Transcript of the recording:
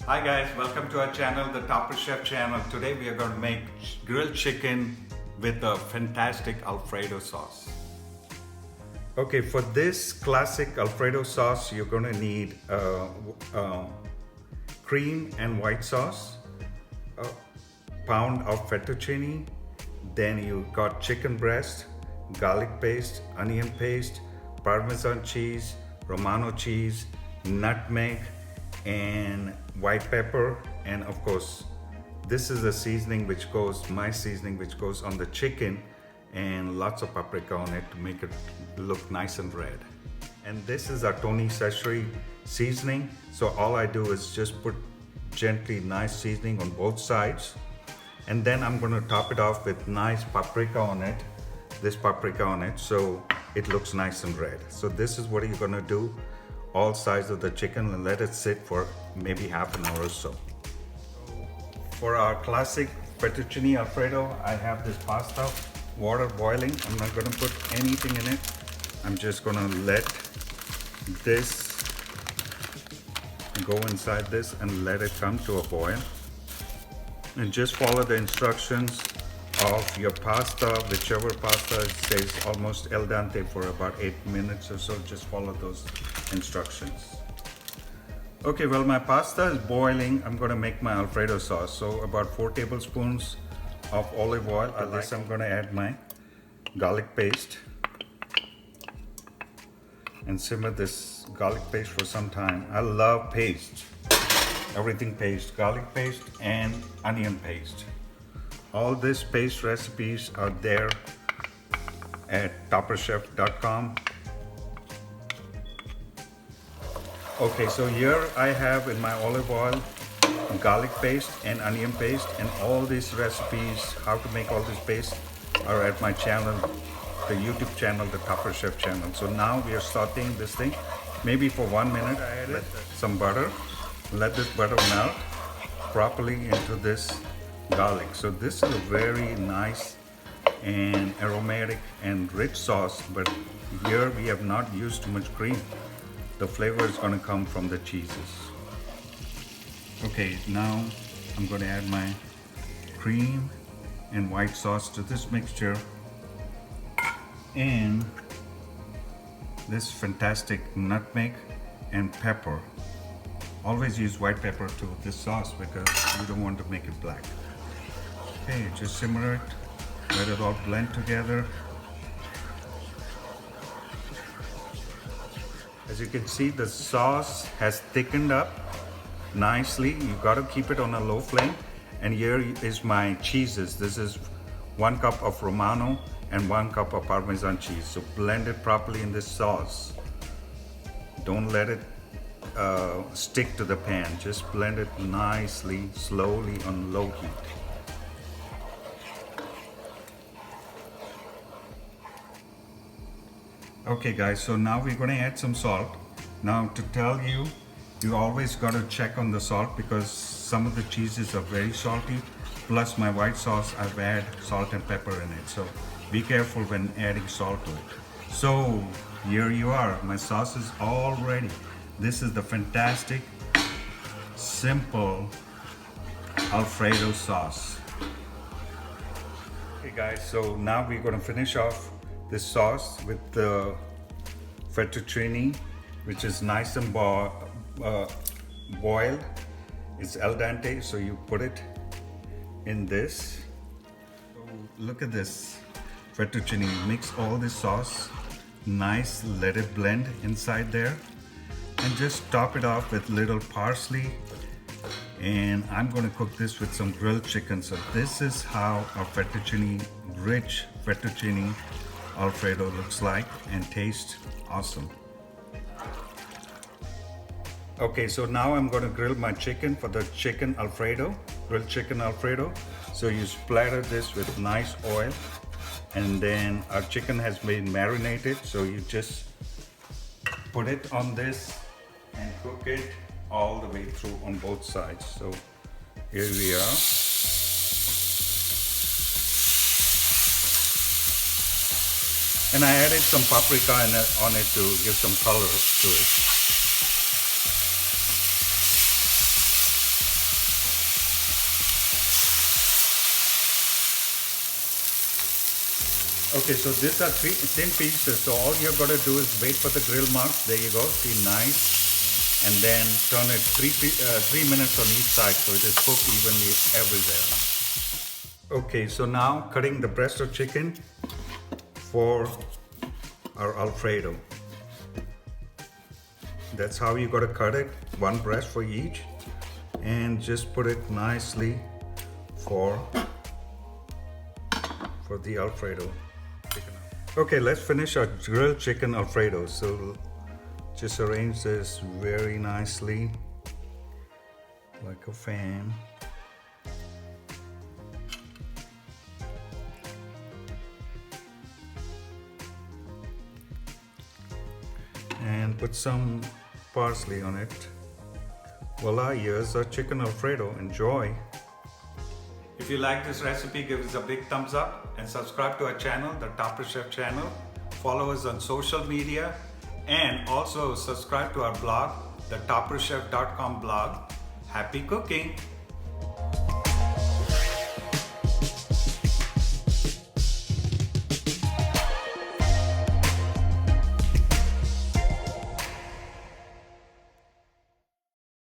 Hi guys, welcome to our channel, the Topper Chef channel. Today we are going to make grilled chicken with a fantastic Alfredo sauce. Okay, for this classic Alfredo sauce, you're going to need cream and white sauce, a pound of fettuccine, then you got chicken breast, garlic paste, onion paste, Parmesan cheese, Romano cheese, nutmeg, and white pepper, and of course this is the seasoning which goes, my seasoning which goes on the chicken, and lots of paprika on it to make it look nice and red. And this is our Tony Chachere's seasoning, so all I do is just put gently nice seasoning on both sides, and then I'm going to top it off with nice paprika on it, this paprika on it, so it looks nice and red. So this is what you're going to do, all sides of the chicken, and let it sit for maybe half an hour or so. For our classic fettuccine Alfredo, I have this pasta, water boiling. I'm not going to put anything in it. I'm just going to let this go inside this and let it come to a boil. And just follow the instructions of your pasta, whichever pasta. It says almost al dente for about 8 minutes or so. Just follow those instructions. Okay, well, my pasta is boiling. I'm going to make my Alfredo sauce. So about 4 tablespoons of olive oil. I'm going to add my garlic paste and simmer this garlic paste for some time. I love paste, everything paste, garlic paste and onion paste. All these paste recipes are there at topperchef.com. Okay, so here I have in my olive oil garlic paste and onion paste, and all these recipes, how to make all this paste, are at my channel, the YouTube channel, the Topper Chef channel. So now we are sauteing this thing, maybe for 1 minute. I added some butter, let this butter melt properly into this garlic. So this is a very nice and aromatic and rich sauce, but here we have not used too much cream. The flavor is going to come from the cheeses. Okay, now I'm going to add my cream and white sauce to this mixture, and this fantastic nutmeg and pepper. Always use white pepper to this sauce because you don't want to make it black. Okay, just simmer it, let it all blend together. As you can see, the sauce has thickened up nicely. You got to keep it on a low flame. And here is my cheeses. This is 1 cup of Romano and 1 cup of Parmesan cheese. So blend it properly in this sauce. Don't let it stick to the pan. Just blend it nicely, slowly on low heat. Okay guys, so now we're going to add some salt. Now to tell you, you always got to check on the salt because some of the cheeses are very salty. Plus my white sauce, I've added salt and pepper in it. So be careful when adding salt to it. So here you are, my sauce is all ready. This is the fantastic, simple Alfredo sauce. Okay guys, so now we're going to finish off this sauce with the fettuccine, which is nice and boiled. It's al dente, so you put it in this. So look at this fettuccine. Mix all this sauce nice, let it blend inside there, and just top it off with little parsley. And I'm going to cook this with some grilled chicken. So this is how our fettuccine, rich fettuccine Alfredo looks like and tastes awesome. Okay, so now I'm going to grill my chicken for the chicken Alfredo, grilled chicken Alfredo. So you splatter this with nice oil, and then our chicken has been marinated. So you just put it on this and cook it all the way through on both sides. So here we are. And I added some paprika on it to give some color to it. Okay, so these are thin pieces. So all you've got to do is wait for the grill marks. There you go. See, nice. And then turn it 3 minutes on each side so it is cooked evenly everywhere. Okay, so now cutting the breast of chicken for our Alfredo. That's how you got to cut it. One breast for each. And just put it nicely for the Alfredo. Okay, let's finish our grilled chicken Alfredo. So just arrange this very nicely like a fan. And put some parsley on it. Voila, here's our chicken Alfredo. Enjoy. If you like this recipe, give us a big thumbs up and subscribe to our channel, the Tapra Chef channel. Follow us on social media and also subscribe to our blog, the taprachef.com blog. Happy cooking!